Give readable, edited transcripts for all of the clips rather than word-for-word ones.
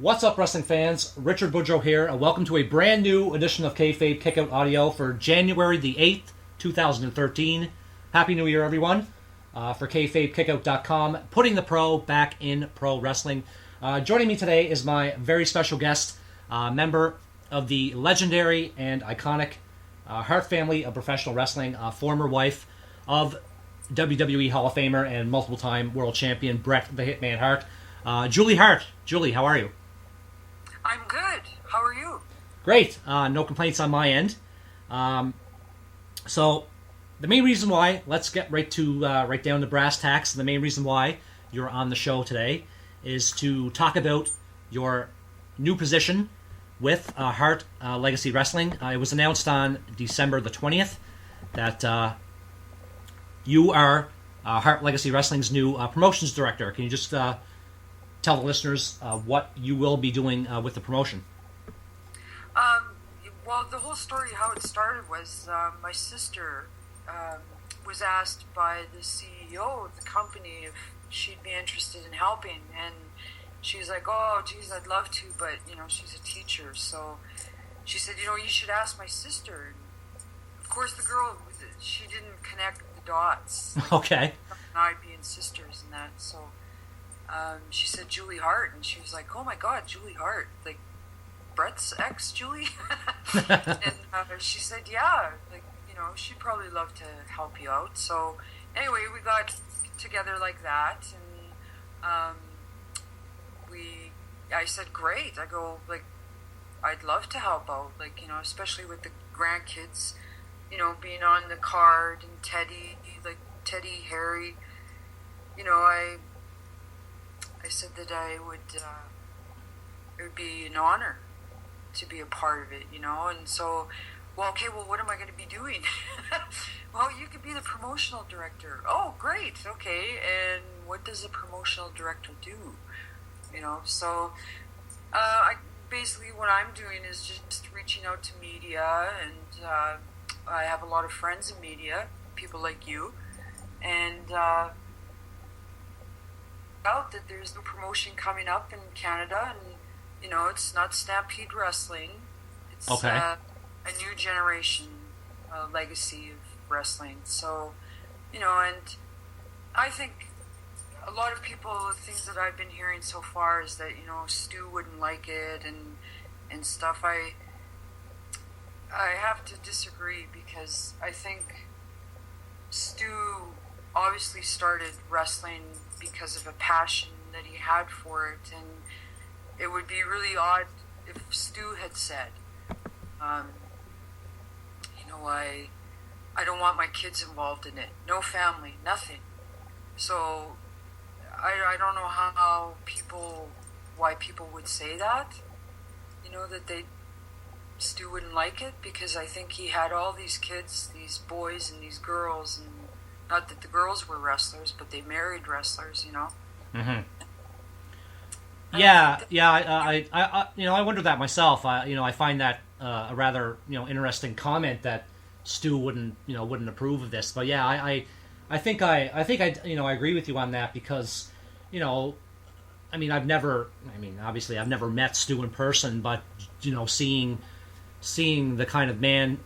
What's up, wrestling fans? Richard Boudreau here, and welcome to a brand new edition of Kayfabe Kickout audio for January the 8th, 2013. Happy New Year, everyone. For KayfabeKickout.com, putting the pro back in pro wrestling. Joining me today is my very special guest, member of the legendary and iconic Hart family of professional wrestling, former wife of WWE Hall of Famer and multiple-time world champion Bret the Hitman Hart, Julie Hart. Julie, how are you? I'm good. How are you? Great. No complaints on my end. So, the main reason why, let's get right down to brass tacks. The main reason why you're on the show today is to talk about your new position with Hart Legacy Wrestling. It was announced on December the 20th that you are Hart Legacy Wrestling's new promotions director. Can you just tell the listeners what you will be doing with the promotion? Well, the whole story, how it started was my sister was asked by the CEO of the company if she'd be interested in helping, and she's like, oh, geez, I'd love to, but, she's a teacher, so she said, you should ask my sister. And of course, the girl, she didn't connect the dots. Like, okay. And I being sisters and that, so she said Julie Hart, and she was like, oh my God, Julie Hart, like Bret's ex, Julie? And she said, yeah, like, she'd probably love to help you out. So anyway, we got together like that, and I said, great. I go, like, I'd love to help out, like, especially with the grandkids, being on the card, and Teddy, Harry, I said that it would be an honor to be a part of it, and so, well, what am I going to be doing? Well, you could be the promotional director. Oh, great, okay, and what does a promotional director do? So basically what I'm doing is just reaching out to media, and I have a lot of friends in media, people like you, and out that there's no promotion coming up in Canada, and it's not Stampede Wrestling. It's okay. A new generation legacy of wrestling. So, and I think a lot of people, the things that I've been hearing so far is that Stu wouldn't like it and stuff. I have to disagree, because I think Stu obviously started wrestling because of a passion that he had for it, and it would be really odd if Stu had said, I don't want my kids involved in it, no family, nothing. So I don't know why people would say that, that Stu wouldn't like it, because I think he had all these kids, these boys and these girls, and not that the girls were wrestlers, but they married wrestlers, Mm-hmm. Yeah, I wonder that myself. I find that a rather interesting comment that Stu wouldn't approve of this. But yeah, I think I agree with you on that, because I've never met Stu in person, but seeing the kind of man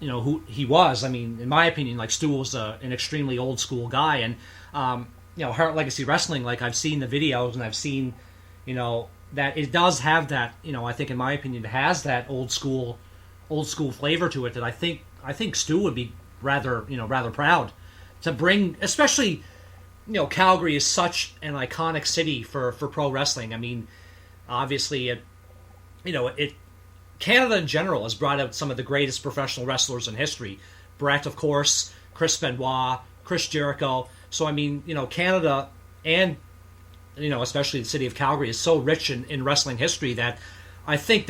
who he was. I mean, in my opinion, like, Stu was an extremely old school guy, and Hart Legacy Wrestling, like, I've seen the videos, and I've seen that it does have that, I think, in my opinion, it has that old school flavor to it, that I think Stu would be rather proud to bring, especially, Calgary is such an iconic city for pro wrestling. I mean, obviously Canada in general has brought out some of the greatest professional wrestlers in history. Bret, of course, Chris Benoit, Chris Jericho. So, I mean, Canada and, especially the city of Calgary is so rich in wrestling history that I think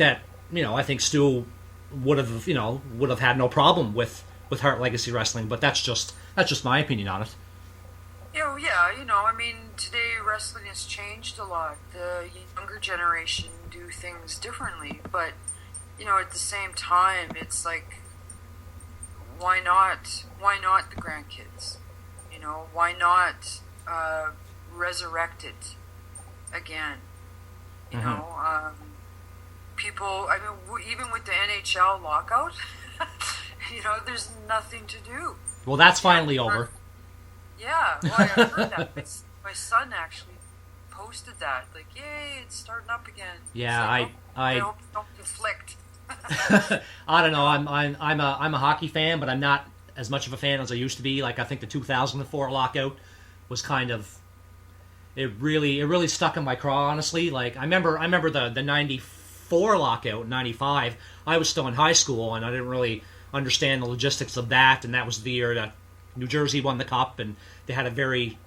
Stu would have had no problem with Hart Legacy Wrestling, but that's just my opinion on it. Today wrestling has changed a lot. The younger generation do things differently, but at the same time, it's like, why not the grandkids? Why not resurrect it again? You know, people. I mean, even with the NHL lockout, you know, there's nothing to do. Well, that's finally over. Yeah, well, I heard that. My son actually posted that, like, "Yay, it's starting up again." Yeah, like, I hope you don't conflict. I don't know. I'm a hockey fan, but I'm not as much of a fan as I used to be. Like, I think the 2004 lockout was kind of it really stuck in my craw, honestly. Like, I remember the 94 lockout, 95. I was still in high school and I didn't really understand the logistics of that, and that was the year that New Jersey won the cup and they had a very,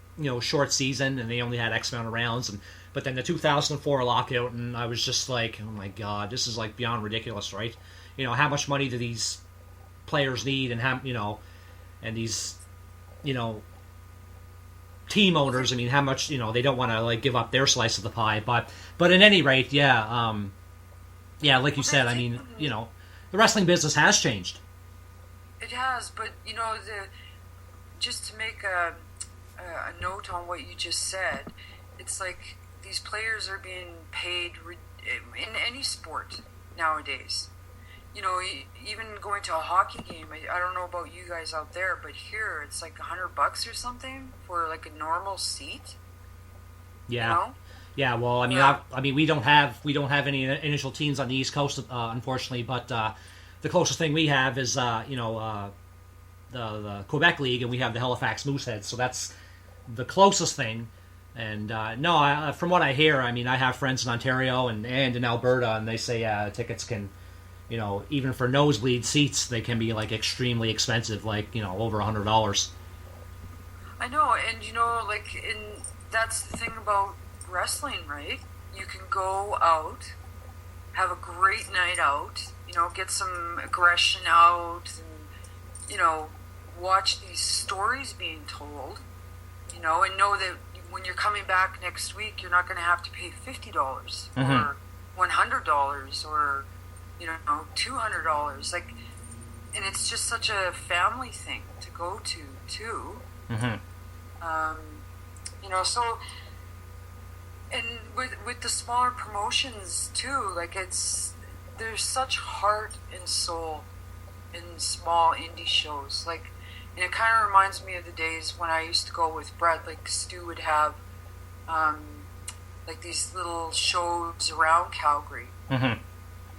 short season and they only had X amount of rounds, but then the 2004 lockout, and I was just like, oh my god, this is like beyond ridiculous, right? How much money do these players need, and how, and these, team owners, I mean, how much, they don't want to like give up their slice of the pie, but at any rate, like you said, I mean, the wrestling business has changed. It has, but just to make a note on what you just said, it's like these players are being paid in any sport nowadays. Even going to a hockey game, I don't know about you guys out there, but here it's like $100 or something for like a normal seat. Yeah. Yeah, well, I mean, yeah. We don't have any initial teams on the East Coast, unfortunately, but the closest thing we have is the Quebec League, and we have the Halifax Mooseheads, so that's the closest thing. And no, from what I hear, I mean, I have friends in Ontario and in Alberta, and they say tickets can, even for nosebleed seats, they can be like extremely expensive, like over $100. I know, and that's the thing about wrestling, right? You can go out, have a great night out, get some aggression out, and watch these stories being told, and know that when you're coming back next week, you're not going to have to pay $50 or $100 or $200. Like, and it's just such a family thing to go to too. So, and with the smaller promotions too, like there's such heart and soul in small indie shows. Like, and it kind of reminds me of the days when I used to go with Brett. Like, Stu would have like these little shows around Calgary. And,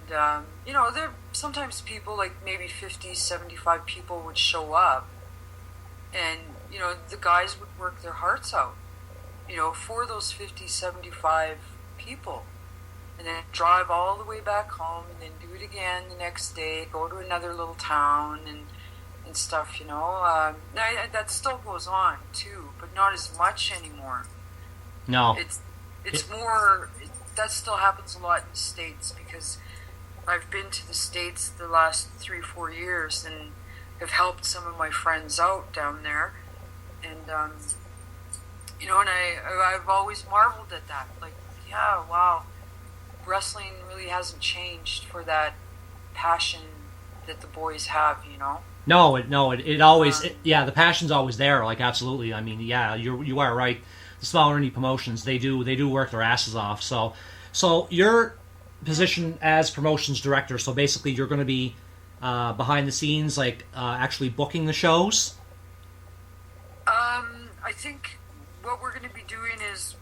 there sometimes people, like maybe 50, 75 people would show up, and the guys would work their hearts out, for those 50, 75 people, and then drive all the way back home, and then do it again the next day, go to another little town and stuff, Now, that still goes on too, but not as much anymore. No, it's more. That still happens a lot in the States, because I've been to the States the last 3-4 years and have helped some of my friends out down there, and and I've always marveled at that. Like, yeah, wow, wrestling really hasn't changed for that passion that the boys have, No, it always, the passion's always there. Like, absolutely. I mean, yeah, you are right. The smaller indie promotions, they do work their asses off. So your position as promotions director, so basically you're going to be behind the scenes, like actually booking the shows. I think what we're going to be doing is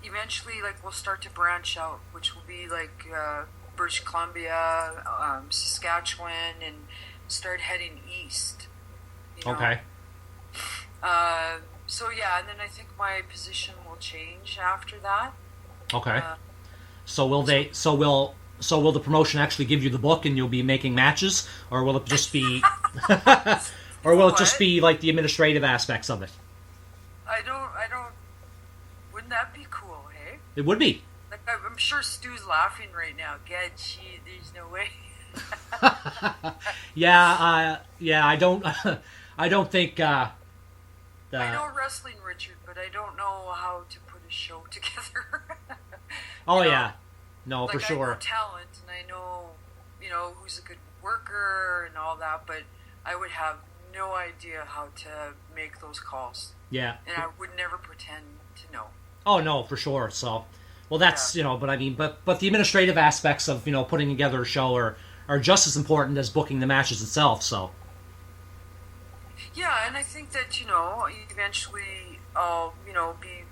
eventually, like, we'll start to branch out, which will be like British Columbia, Saskatchewan, and start heading east. Okay. So yeah, and then I think my position will change after that. Okay. So will the promotion actually give you the book and you'll be making matches, or will it just be or will it just be like the administrative aspects of it? I don't wouldn't that be cool, hey? It would be. Like, I'm sure Stu's laughing right now. God, there's no way. I don't think I know wrestling, Richard, but I don't know how to put a show together. Oh, yeah. No, like, for sure. I know talent, and I know, who's a good worker and all that, but I would have no idea how to make those calls. Yeah. And I would never pretend to know. Oh, no, for sure. So, Well, that's but I mean, but the administrative aspects of putting together a show are just as important as booking the matches itself. So. Yeah, and I think that eventually I'll be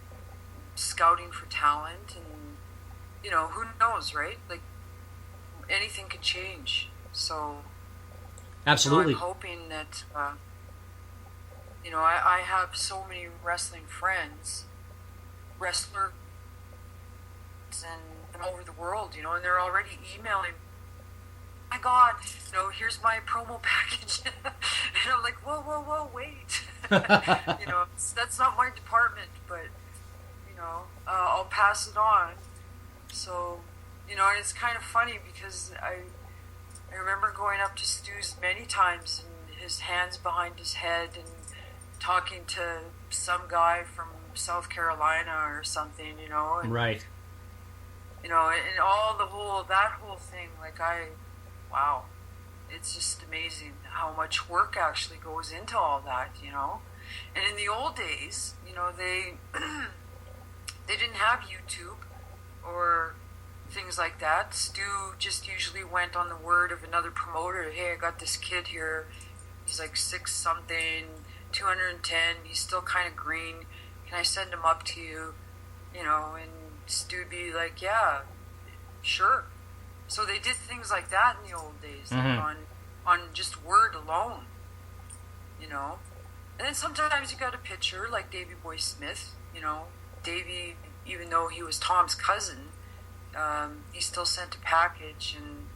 scouting for talent, and who knows, right? Like anything could change. So Absolutely. I'm hoping that I have so many wrestling friends, wrestlers, and all over the world, and they're already emailing. My God, here's my promo package, and I'm like, whoa, wait, that's not my department, but I'll pass it on. So, and it's kind of funny because I remember going up to Stu's many times, and his hands behind his head, and talking to some guy from South Carolina or something, and, right. And all that whole thing, like wow, it's just amazing how much work actually goes into all that, And in the old days, they they didn't have YouTube or things like that. Stu just usually went on the word of another promoter. Hey, I got this kid here. He's like 6 something, 210. He's still kind of green. Can I send him up to you? And Stu'd be like, yeah, sure. So they did things like that in the old days, like on just word alone, And then sometimes you got a pitcher like Davey Boy Smith, Davey, even though he was Tom's cousin, he still sent a package. And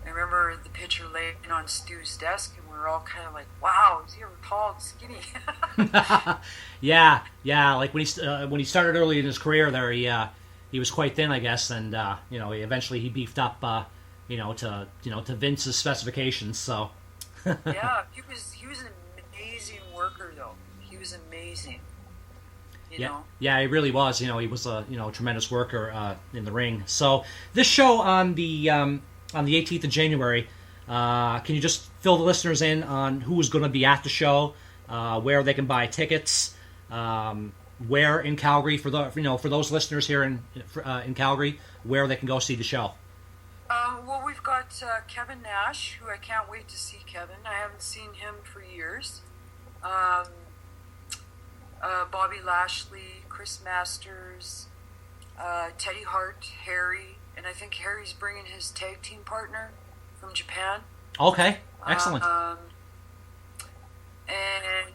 I remember the pitcher laying on Stu's desk, and we were all kind of like, wow, is he ever tall and skinny? yeah. Like when he started early in his career there, he was quite thin, I guess, and eventually he beefed up, to Vince's specifications. So. Yeah, he was an amazing worker, though. He was amazing. You know? Yeah, he really was. He was a tremendous worker in the ring. So this show on the 18th of January, can you just fill the listeners in on who is going to be at the show, where they can buy tickets, where in Calgary for those listeners here in Calgary, where they can go see the show? Well, we've got Kevin Nash, who I can't wait to see. Kevin, I haven't seen him for years. Bobby Lashley, Chris Masters, Teddy Hart, Harry, and I think Harry's bringing his tag team partner from Japan. Okay, excellent. And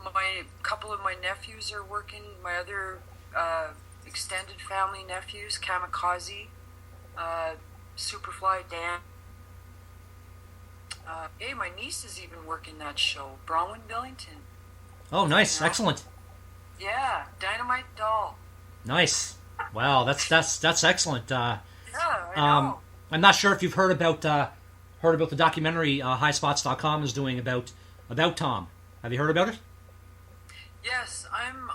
my couple of my nephews are working. My other extended family nephews, Kamikaze, Superfly Dan. Hey, my niece is even working that show, Bronwyn Billington. Oh, nice, excellent. Yeah, Dynamite Doll. Nice. Wow, that's excellent. Yeah, I know. I'm not sure if you've heard about the documentary HighSpots.com is doing about Tom. Have you heard about it? Yes, I'm.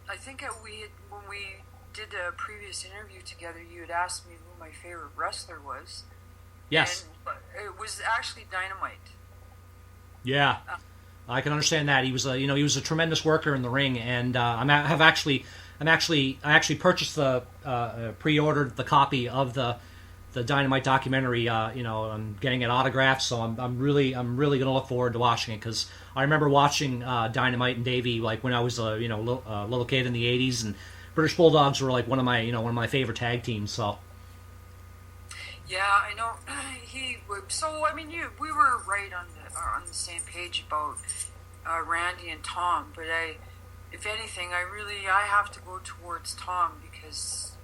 I think when we did a previous interview together, you had asked me who my favorite wrestler was. Yes. And it was actually Dynamite. Yeah. I can understand that. He was a tremendous worker in the ring, and I actually purchased pre-ordered the copy of the Dynamite documentary. I'm getting it autographed, so I'm really going to look forward to watching it, because I remember watching Dynamite and Davey like when I was a little kid in the '80s, and British Bulldogs were like one of my favorite tag teams. So. Yeah, I know. So I mean, we were right on the same page about Randy and Tom, but if anything, I have to go towards Tom, because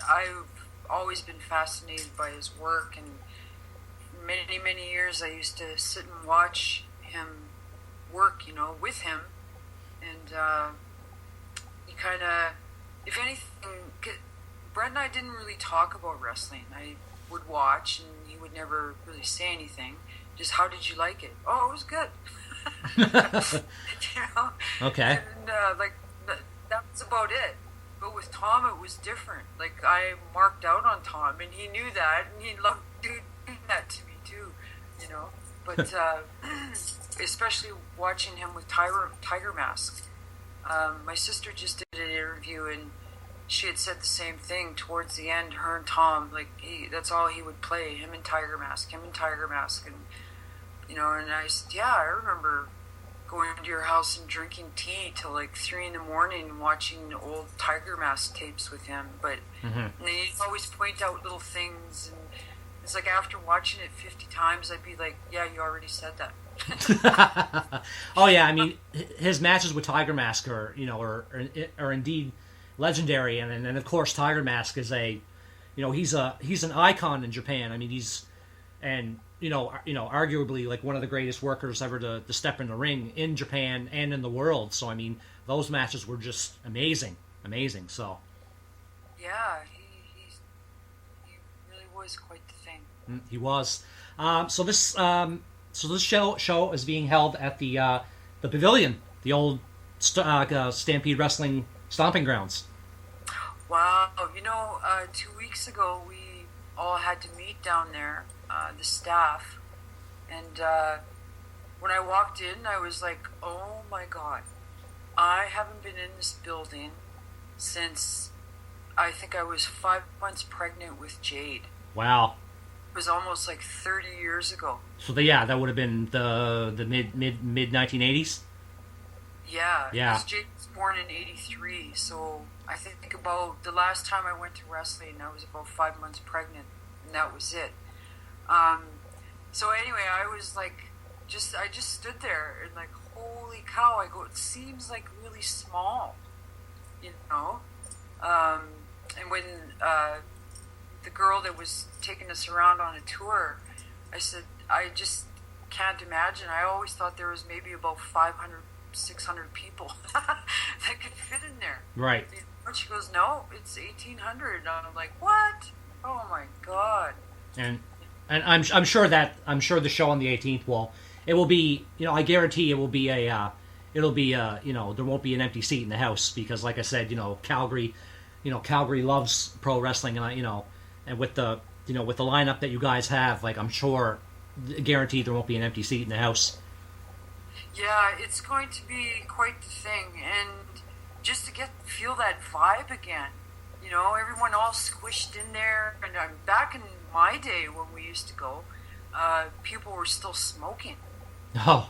I've always been fascinated by his work, and many years I used to sit and watch him work, with him, and he kind of, if anything, Brett and I didn't really talk about wrestling. I would watch, and he would never really say anything. Just, how did you like it? Oh, it was good. Okay. And that's about it. But with Tom, it was different. Like, I marked out on Tom, and he knew that, and he loved doing that to me too. But especially watching him with Tiger Mask, My sister just did an interview, and she had said the same thing towards the end. Her and Tom, like, that's all he would play, him and Tiger Mask, and and I said, yeah, I remember going to your house and drinking tea till like 3 in the morning and watching old Tiger Mask tapes with him. But and then he'd always point out little things, and it's like after watching it 50 times, I'd be like, yeah, you already said that. Oh yeah, I mean, his matches with Tiger Mask are indeed legendary, and of course Tiger Mask is he's an icon in Japan. I mean, arguably like one of the greatest workers ever to step in the ring in Japan and in the world. So I mean, those matches were just amazing. So yeah, he really was quite the thing. he was. So this show is being held at the Pavilion, the old Stampede Wrestling stomping grounds. Wow, 2 weeks ago we all had to meet down there, the staff, and when I walked in, I was like, oh my god, I haven't been in this building since I think I was 5 months pregnant with Jade. Wow. It was almost like 30 years ago. So that would have been the mid 1980s. Yeah. Yeah. Because Jade was born in '83, so I think about the last time I went to wrestling, I was about 5 months pregnant, and that was it. So anyway, I was like, I just stood there and like, holy cow! I go, it seems like really small, And when the girl that was taking us around on a tour, I said, I just can't imagine. I always thought there was maybe about 500, 600 people that could fit in there. Right. And she goes, no, it's 1,800. And I'm like, what? Oh my god. And I'm sure the show on the 18th will be, I guarantee it will be there won't be an empty seat in the house, because like I said, Calgary loves pro wrestling, and and with the lineup that you guys have, like, I'm sure, guaranteed there won't be an empty seat in the house. Yeah, it's going to be quite the thing, and just to feel that vibe again, everyone all squished in there. And back in my day when we used to go, people were still smoking. Oh.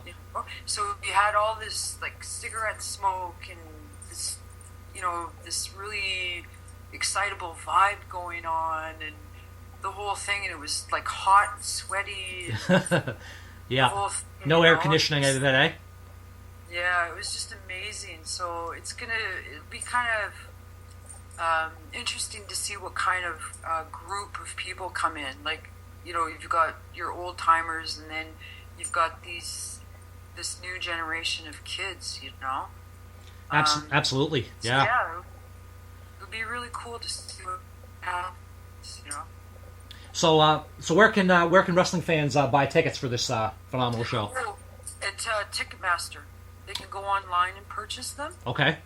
So you had all this like cigarette smoke and this, this really excitable vibe going on, and the whole thing, and it was like hot and sweaty. Yeah. No air conditioning over that, eh? Yeah, it was just amazing. So it'll be kind of interesting to see what kind of group of people come in. Like, you've got your old timers, and then you've got this new generation of kids. Absolutely, yeah. So yeah, it would be really cool to see what happens. So where can wrestling fans buy tickets for this phenomenal show? Oh, at Ticketmaster. They can go online and purchase them. Okay.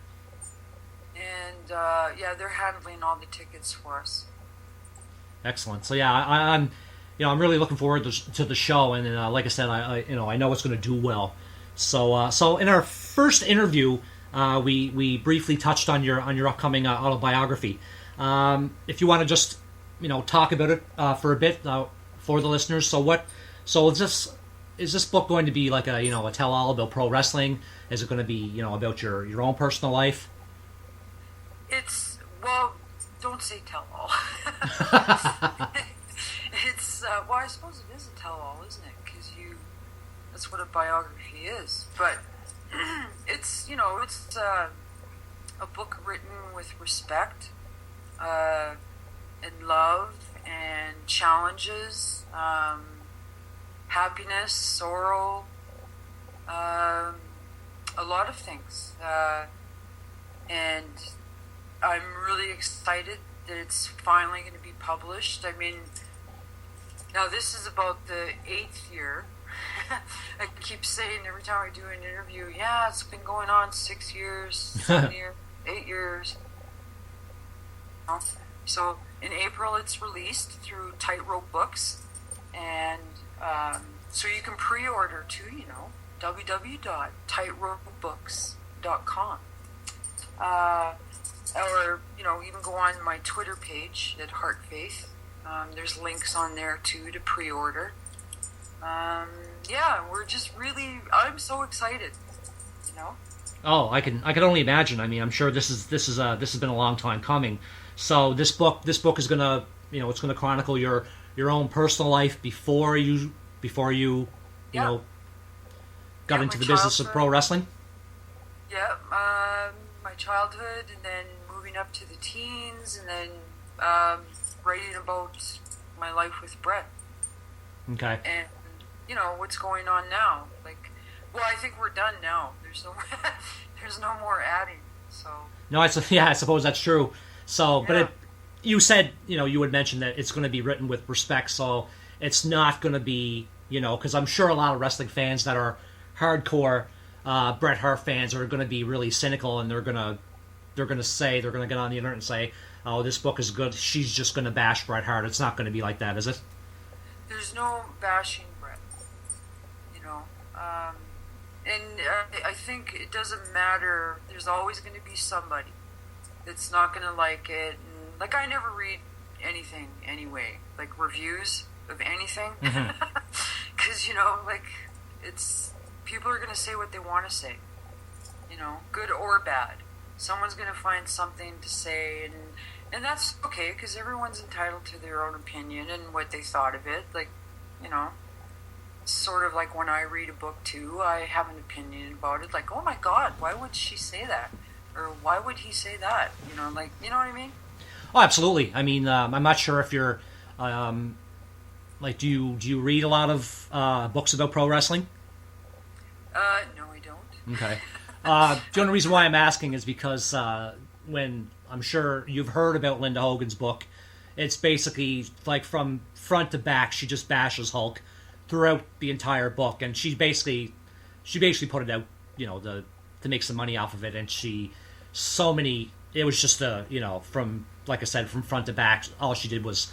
And they're handling all the tickets for us. Excellent. So yeah, I'm really looking forward to the show, and like I said, I know it's going to do well. So in our first interview, we briefly touched on your upcoming autobiography. If you want to just talk about it for a bit for the listeners. So is this book going to be like a tell all about pro wrestling? Is it going to be about your own personal life? Don't say tell all. It's I suppose it is a tell all, isn't it? Because that's what a biography is. But it's it's a book written with respect, and love, and challenges, happiness, sorrow, a lot of things, and I'm really excited that it's finally going to be published. I mean, now this is about the 8th year. I keep saying every time I do an interview, yeah, it's been going on 6 years, 7 years, 8 years. So in April it's released through Tightrope Books, and so you can pre-order too, www.tightropebooks.com. or even go on my Twitter page at Heart Faith. There's links on there too to pre-order. We're just really, I'm so excited. Oh, I can only imagine. I mean, I'm sure this has been a long time coming. So this book is gonna it's gonna chronicle your own personal life before you got into the business of pro wrestling. Yeah, my childhood, and then moving up to the teens, and then writing about my life with Brett. Okay. And what's going on now. I think we're done now. There's no more adding. So. No, I suppose that's true. So, yeah. But you said you had mentioned that it's going to be written with respect. So it's not going to be because I'm sure a lot of wrestling fans that are hardcore Bret Hart fans are going to be really cynical, and they're going to get on the internet and say, "Oh, this book is good. She's just going to bash Bret Hart." It's not going to be like that, is it? There's no bashing Bret. And I think it doesn't matter. There's always going to be somebody that's not going to like it. And, I never read anything anyway, reviews of anything, because it's people are going to say what they want to say, good or bad. Someone's going to find something to say, and that's okay, because everyone's entitled to their own opinion and what they thought of it. Sort of like when I read a book too, I have an opinion about it. Oh my God, why would she say that? Or why would he say that? You know what I mean? Oh, absolutely. I mean, I'm not sure if you're, do you read a lot of books about pro wrestling? No, I don't. Okay. The only reason why I'm asking is because when I'm sure you've heard about Linda Hogan's book, it's basically from front to back, she just bashes Hulk throughout the entire book, and she basically put it out, to make some money off of it, and it was just from, like I said, from front to back, all she did was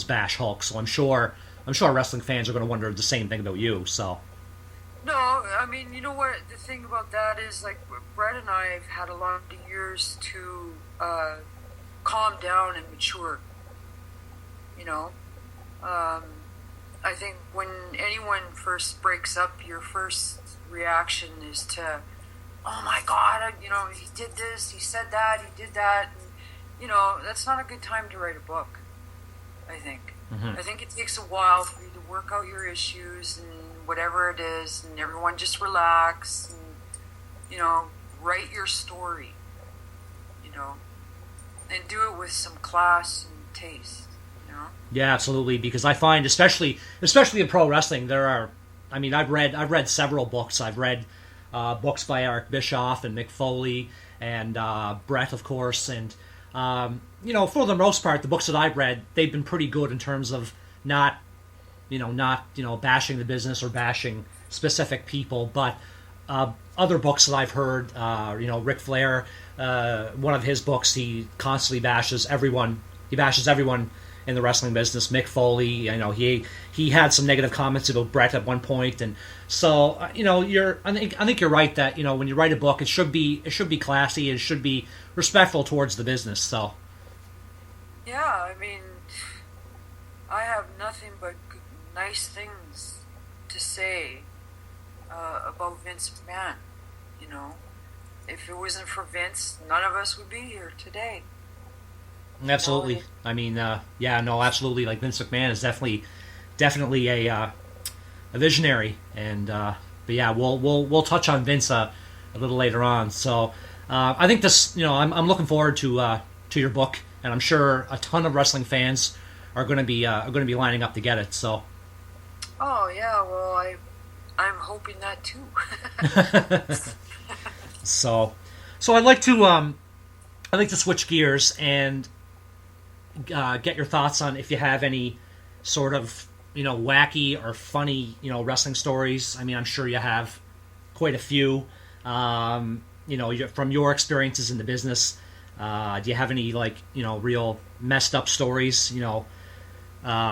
bash Hulk. So I'm sure wrestling fans are going to wonder the same thing about you. So. No, I mean, you know what? The thing about that is, Brett and I have had a lot of years to calm down and mature. I think when anyone first breaks up, your first reaction is to, oh my God, he did this, he said that, he did that. And, that's not a good time to write a book, I think. Mm-hmm. I think it takes a while for you to work out your issues and whatever it is, and everyone just relax and, write your story, and do it with some class and taste. Yeah, absolutely. Because I find, especially in pro wrestling, I've read several books. I've read books by Eric Bischoff and Mick Foley and Brett, of course. And for the most part, the books that I've read, they've been pretty good in terms of not bashing the business or bashing specific people. But other books that I've heard, Ric Flair, one of his books, he constantly bashes everyone. He bashes everyone in the wrestling business. Mick Foley, he had some negative comments about Brett at one point, and so I think you're right that when you write a book, it should be classy, it should be respectful towards the business. So yeah, I mean, I have nothing but nice things to say about Vince McMahon. If it wasn't for Vince, none of us would be here today. Absolutely. I mean, absolutely. Vince McMahon is definitely a visionary, and but yeah, we'll touch on Vince a little later on. So I think this, I'm looking forward to your book, and I'm sure a ton of wrestling fans are going to be lining up to get it. So. Oh yeah, well I'm hoping that too. So I'd like to switch gears and get your thoughts on if you have any sort of wacky or funny wrestling stories. I mean, I'm sure you have quite a few. From your experiences in the business, do you have any real messed up stories? Who were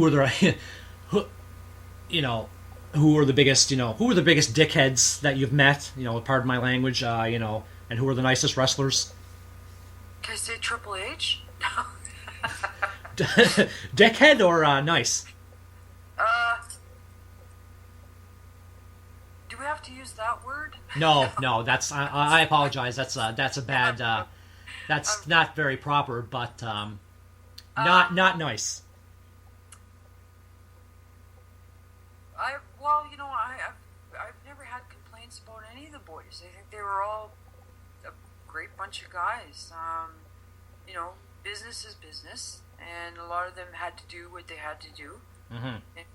the who were the biggest dickheads that you've met? Pardon my language. And who are the nicest wrestlers? Can I say Triple H? Dickhead or nice? Do we have to use that word? No. That's I apologize. That's a bad. That's not very proper, but not nice. I've never had complaints about any of the boys. I think they were all a great bunch of guys. Business is business, and a lot of them had to do what they had to do. Mm-hmm. And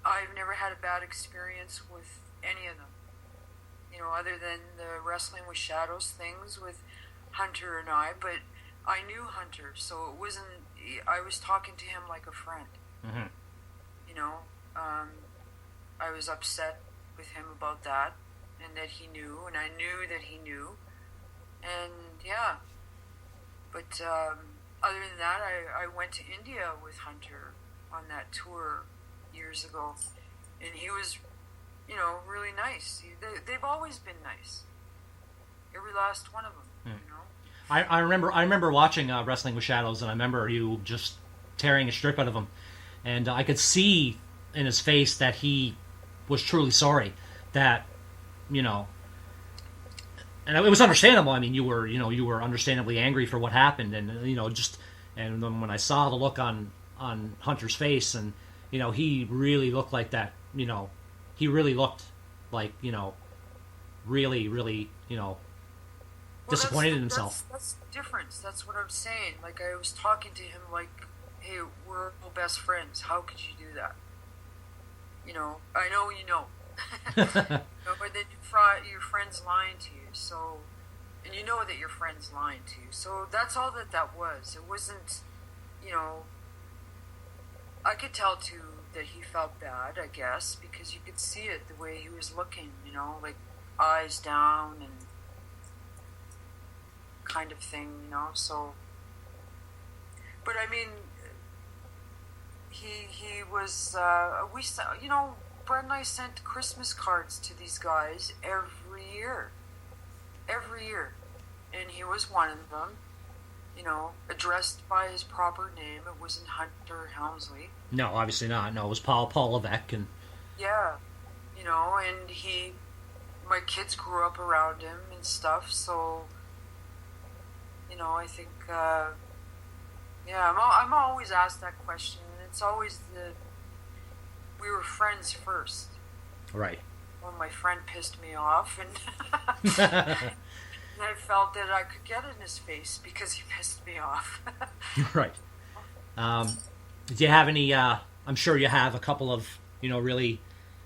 I've never had a bad experience with any of them. Other than the Wrestling with Shadows things with Hunter and I, but I knew Hunter, so it wasn't. I was talking to him like a friend. Mm-hmm. I was upset with him about that, and that he knew, and I knew that he knew, and yeah. But other than that, I went to India with Hunter on that tour years ago, and he was, really nice. They've always been nice. Every last one of them, I remember watching Wrestling with Shadows, and I remember you just tearing a strip out of him, and I could see in his face that he was truly sorry. That, and it was understandable. I mean, you were understandably angry for what happened, and and then when I saw the look on Hunter's face, and he really looked like that. He really looked like really disappointed in himself. That's the difference. That's what I'm saying. Like, I was talking to him like, hey, we're all best friends. How could you do that? I know you know. But then your friend's lying to you. So, and you know that your friend's lying to you. So that's all that was. It wasn't, I could tell too that he felt bad, I guess, because you could see it the way he was looking, like eyes down and kind of thing, so. But I mean, he was, Brett and I sent Christmas cards to these guys every year, and he was one of them, addressed by his proper name. It wasn't Hunter Helmsley. No, obviously not. No, it was Paul Levesque, and yeah, and my kids grew up around him and stuff, so I think I'm always asked that question, and it's always we were friends first, right? When my friend pissed me off, and I felt that I could get in his face because he pissed me off. Right. Do you have any? I'm sure you have a couple of really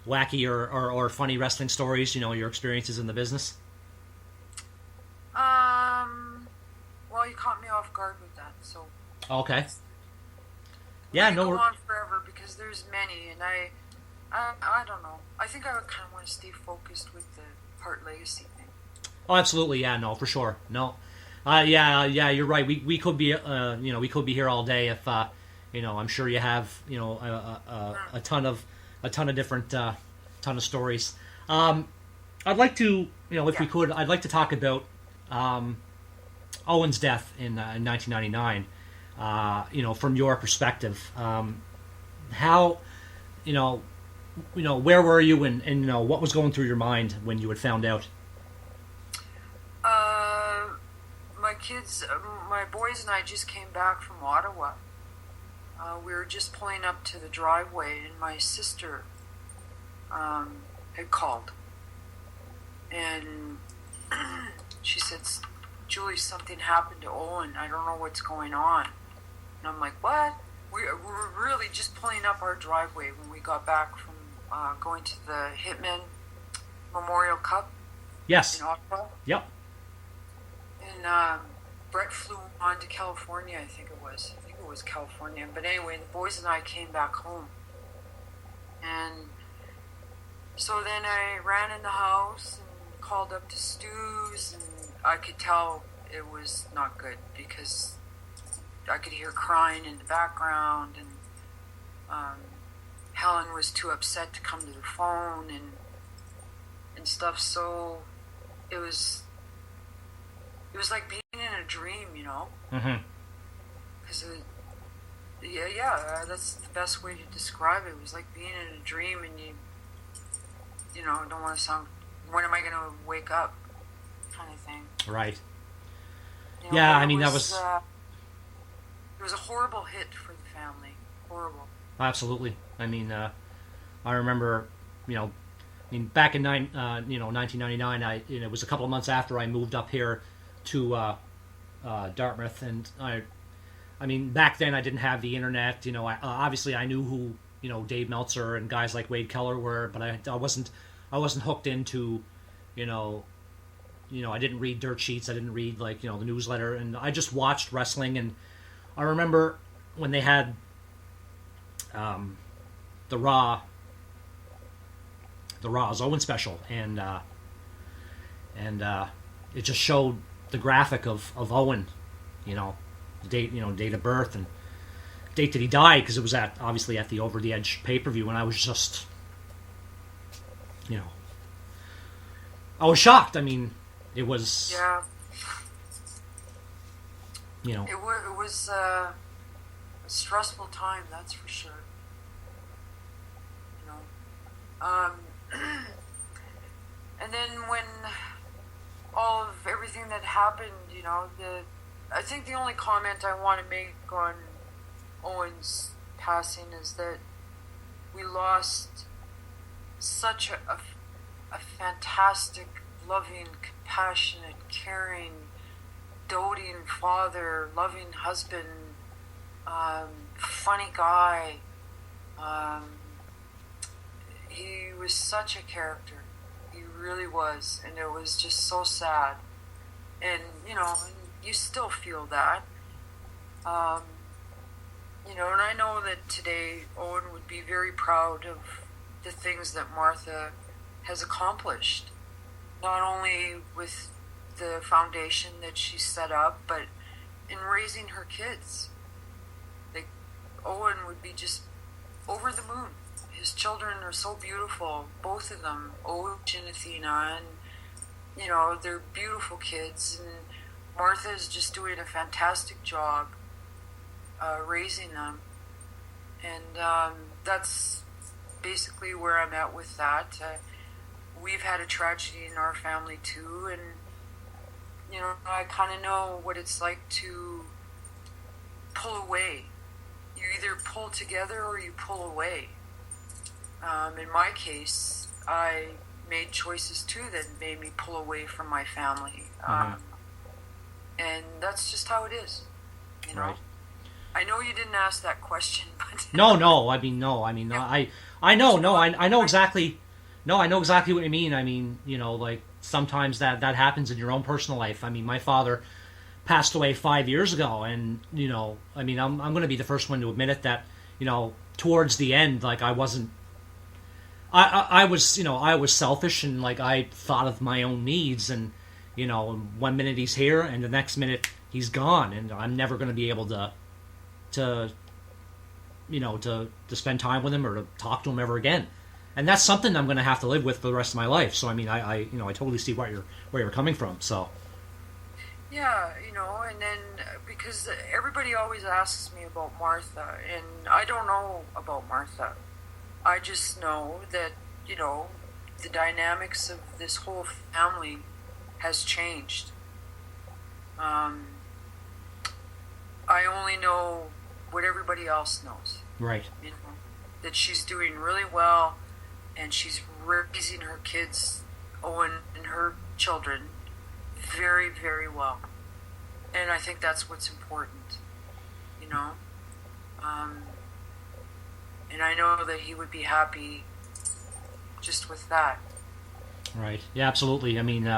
wacky or funny wrestling stories. Your experiences in the business. Well, you caught me off guard with that, so. Okay. Yeah, no. Go on forever because there's many, and I don't know. I think I would kind of want to stay focused with the Hart Legacy thing. Oh, absolutely. Yeah, no, for sure. No. Yeah, you're right. We could be, we could be here all day if, I'm sure you have, a ton of different, ton of stories. I'd like to, if we could, I'd like to talk about, Owen's death in 1999. From your perspective, how, where were you, and what was going through your mind when you had found out? My boys and I just came back from Ottawa. We were just pulling up to the driveway, and my sister had called, and she said, "Julie, something happened to Owen. I don't know what's going on." And I'm like, "What?" We were really just pulling up our driveway when we got back from going to the Hitman Memorial Cup. Yes. In Ottawa. Yep. And Brett flew on to California, I think it was California. But anyway, the boys and I came back home. And so then I ran in the house and called up to Stu's, and I could tell it was not good because I could hear crying in the background, and Helen was too upset to come to the phone and stuff. So it was it was like being in a dream, you know. Mm-hmm. Because that's the best way to describe it. It was like being in a dream, and you know, don't want to sound. When am I going to wake up? Kind of thing. Right. You know, Yeah, I mean, that was. It was a horrible hit for the family. Horrible. Absolutely. I mean, I remember, you know, back in 1999. It was a couple of months after I moved up here to Dartmouth, and I mean, back then I didn't have the internet. You know, obviously I knew who, you know, Dave Meltzer and guys like Wade Keller were, but I wasn't hooked into, you know, I didn't read dirt sheets. I didn't read, like, you know, the newsletter, and I just watched wrestling. And I remember when they had the Raw's Owen special, and it just showed the graphic of Owen, you know, the date of birth and date that he died, because it was obviously at the Over the Edge pay-per-view, and I was just, you know, I was shocked. I mean, it was, yeah, you know, it was a stressful time, that's for sure. You know, and then when all of everything that happened, you know, I think the only comment I want to make on Owen's passing is that we lost such a fantastic, loving, compassionate, caring, doting father, loving husband, funny guy. He was such a character. He really was, and it was just so sad. And, you know, you still feel that. You know, and I know that today Owen would be very proud of the things that Martha has accomplished. Not only with the foundation that she set up, but in raising her kids. Like, Owen would be just over the moon. His children are so beautiful, both of them, Oj and Athena, and, you know, they're beautiful kids, and Martha is just doing a fantastic job raising them. And that's basically where I'm at with that. We've had a tragedy in our family too, and, you know, I kind of know what it's like to pull away. You either pull together or you pull away. In my case, I made choices too that made me pull away from my family. And that's just how it is, you know. Right. I know you didn't ask that question, but No. I know exactly. No, I know exactly what you mean. I mean, you know, like, sometimes that happens in your own personal life. I mean, my father passed away 5 years ago, and, you know, I mean, I'm going to be the first one to admit it, that, you know, towards the end, like, I wasn't. I was, you know, I was selfish, and, like, I thought of my own needs, and, you know, 1 minute he's here and the next minute he's gone, and I'm never going to be able to you know, to spend time with him or to talk to him ever again. And that's something I'm going to have to live with for the rest of my life. So, I mean, I you know, I totally see where you're coming from. So, yeah, you know, and then because everybody always asks me about Martha, and I don't know about Martha. I just know that, you know, the dynamics of this whole family has changed. I only know what everybody else knows. right. You know, that she's doing really well, and she's raising her kids, Owen and her children, very, very well. And I think that's what's important, you know. And I know that he would be happy just with that. Right. Yeah, absolutely. I mean,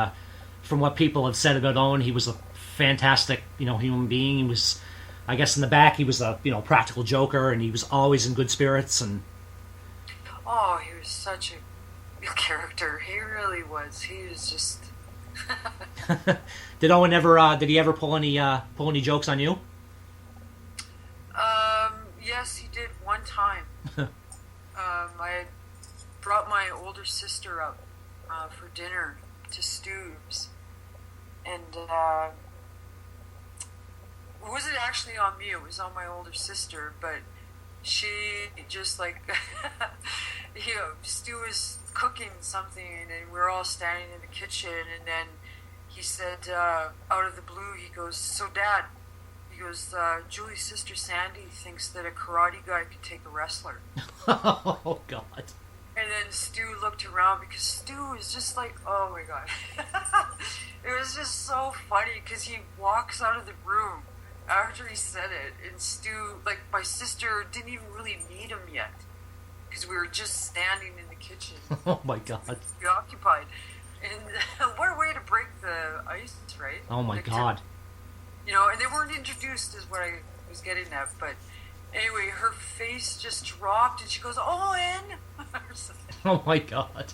from what people have said about Owen, he was a fantastic, you know, human being. He was, I guess, in the back, he was a, you know, practical joker, and he was always in good spirits. And oh, he was such a character. He really was. He was just. Did Owen ever? Did he ever pull any jokes on you? Yes, he did one time. I had brought my older sister up for dinner to Stu's, and actually on me. It was on my older sister, but she just like, Stu was cooking something, and we were all standing in the kitchen, and then he said, out of the blue, he goes, "So, Dad," he goes, "Julie's sister Sandy thinks that a karate guy could take a wrestler." Oh, God. And then Stu looked around because Stu was just like, oh my God. It was just so funny because he walks out of the room after he said it, and Stu, like, my sister didn't even really meet him yet because we were just standing in the kitchen. Oh my God. Preoccupied. And what a way to break the ice, right? Oh my God. And they weren't introduced is what I was getting at, but anyway, her face just dropped and she goes, "Owen!" Oh my God.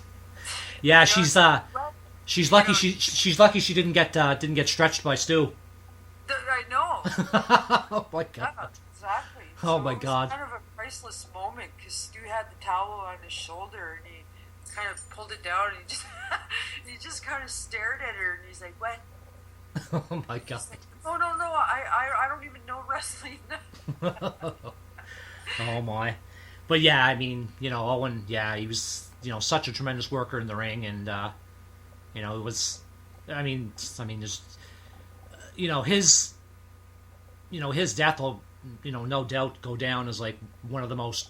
Yeah, she's lucky she's lucky she didn't get stretched by Stu. I know. Oh my God. Yeah, exactly. Oh my God. It was kind of a priceless moment because Stu had the towel on his shoulder and he kind of pulled it down and he just kind of stared at her and he's like, "What?" Oh my God. Like, "Oh no, I don't even know wrestling." Oh my. But yeah, I mean, Owen, yeah, he was, such a tremendous worker in the ring, and it was, I mean, there's, his death will, no doubt go down as like one of the most,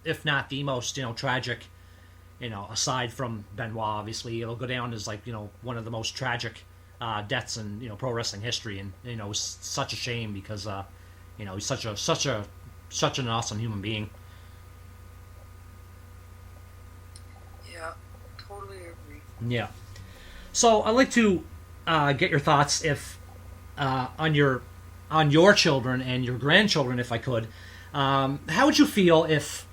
if not the most, tragic, aside from Benoit, obviously, it'll go down as like, one of the most tragic deaths in, pro wrestling history, and it was such a shame because, he's such an awesome human being. Yeah, totally agree. Yeah. So I'd like to get your thoughts if on your children and your grandchildren, if I could. How would you feel if,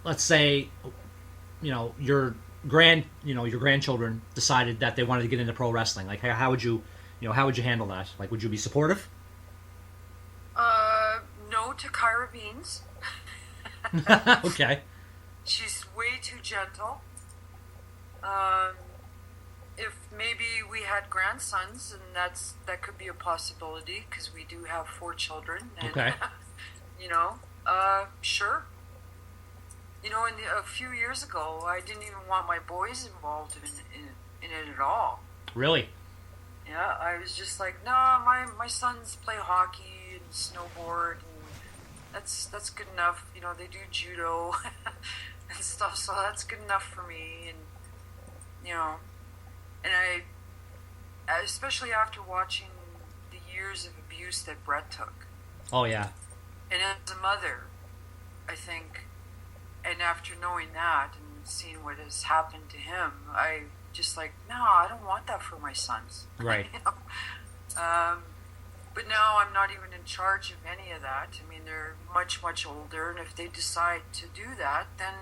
let's say, your grandchildren decided that they wanted to get into pro wrestling? Like, how would you handle that? Like, would you be supportive? No to Kyra Beans. Okay. She's way too gentle. If maybe we had grandsons, and that could be a possibility because we do have 4 children. And, okay. Sure. A few years ago, I didn't even want my boys involved in it at all. Really? Yeah, I was just like, no, my sons play hockey and snowboard, and that's good enough. They do judo and stuff, so that's good enough for me. And I, especially after watching the years of abuse that Brett took. Oh yeah. And as a mother, I think, and after knowing that and seeing what has happened to him, I just like, no, I don't want that for my sons. Right. But now I'm not even in charge of any of that. I mean, they're much, much older, and if they decide to do that, then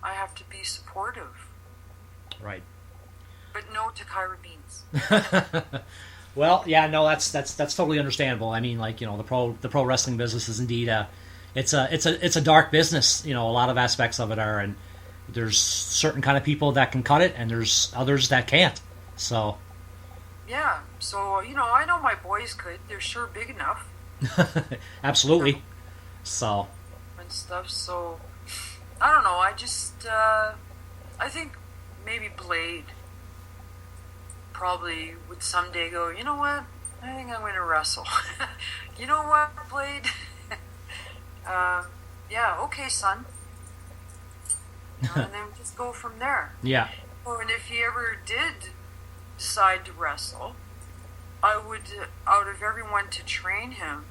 I have to be supportive. Right. But no to Kyra Beans. Well, yeah, no, that's totally understandable. I mean, like, the pro wrestling business is indeed it's a dark business. A lot of aspects of it are, and there's certain kind of people that can cut it, and there's others that can't. So. Yeah. So I know my boys could. They're sure big enough. Absolutely. So. And stuff. So I don't know. I just I think maybe Blade probably would someday go, you know what? I think I'm going to wrestle. You know what, Blade? Yeah, okay, son. And then just go from there. Yeah. And if he ever did decide to wrestle, I would, out of everyone to train him,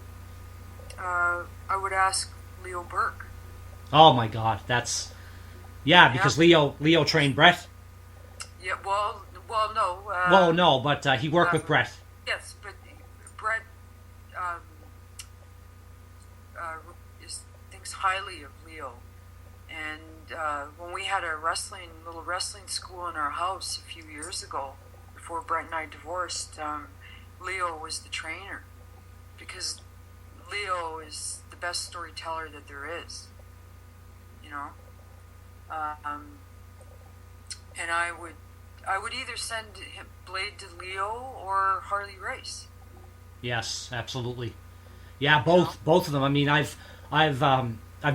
I would ask Leo Burke. Oh my God, that's because Leo trained Brett. Yeah, well, no. Well, no, but he worked with Brett. Yes, but Brett thinks highly of Leo, and when we had a little wrestling school in our house a few years ago, before Brett and I divorced, Leo was the trainer because Leo is the best storyteller that there is. And I would either send Blade to Leo or Harley Race. Yes, absolutely. Yeah, both of them. I mean, I've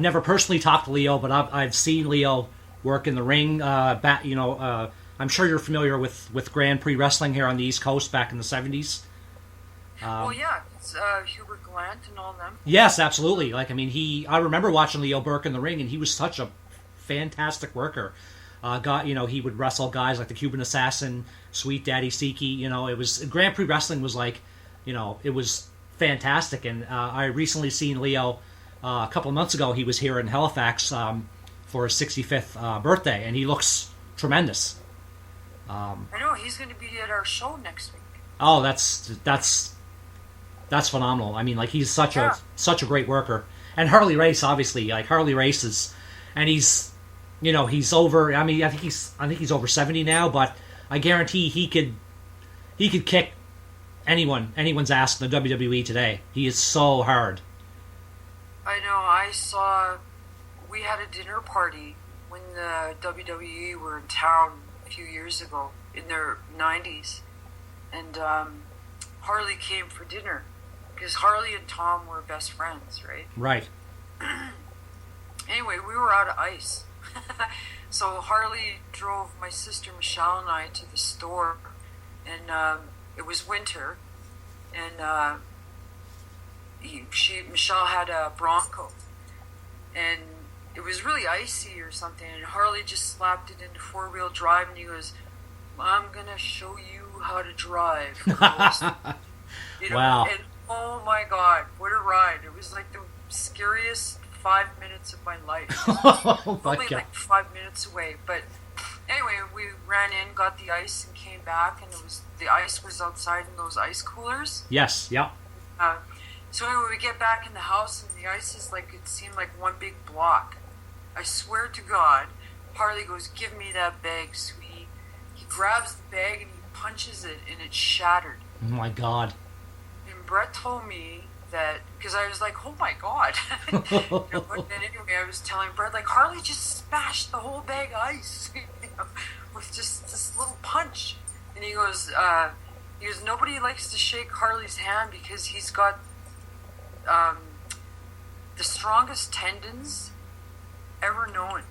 never personally talked to Leo, but I've seen Leo work in the ring. I'm sure you're familiar with Grand Prix wrestling here on the East Coast back in the '70s. Well, yeah, it's Hubert Glant and all them. Yes, absolutely. Like, I mean, I remember watching Leo Burke in the ring, and he was such a fantastic worker. He would wrestle guys like the Cuban Assassin, Sweet Daddy Siki. It was Grand Prix wrestling was like, it was fantastic. And I recently seen Leo a couple of months ago. He was here in Halifax for his 65th birthday, and he looks tremendous. I know he's going to be at our show next week. Oh, that's phenomenal. I mean, like, he's such a great worker. And Harley Race, obviously, like, Harley Race is, and he's over. I mean, I think he's over 70 now, but I guarantee he could kick anyone's ass in the WWE today. He is so hard. I know. We had a dinner party when the WWE were in town a few years ago in their 90s, and Harley came for dinner because Harley and Tom were best friends, right? Right. Anyway, we were out of ice. So Harley drove my sister Michelle and I to the store, and it was winter, and Michelle had a Bronco, and it was really icy or something, and Harley just slapped it into four-wheel drive, and he goes, "I'm gonna show you how to drive." Wow. And oh my God, what a ride. It was like the scariest 5 minutes of my life. Oh my Only God. like 5 minutes away. But anyway, we ran in, got the ice, and came back, and the ice was outside in those ice coolers. Yes, yeah. So anyway, we get back in the house, and the ice is like, it seemed like one big block. I swear to God, Harley goes, "Give me that bag, sweetie." He grabs the bag and he punches it, and it's shattered. Oh my God. And Brett told me that, because I was like, "Oh my God." And anyway, I was telling Brett, like, Harley just smashed the whole bag of ice with just this little punch. And he goes, nobody likes to shake Harley's hand because he's got the strongest tendons ever known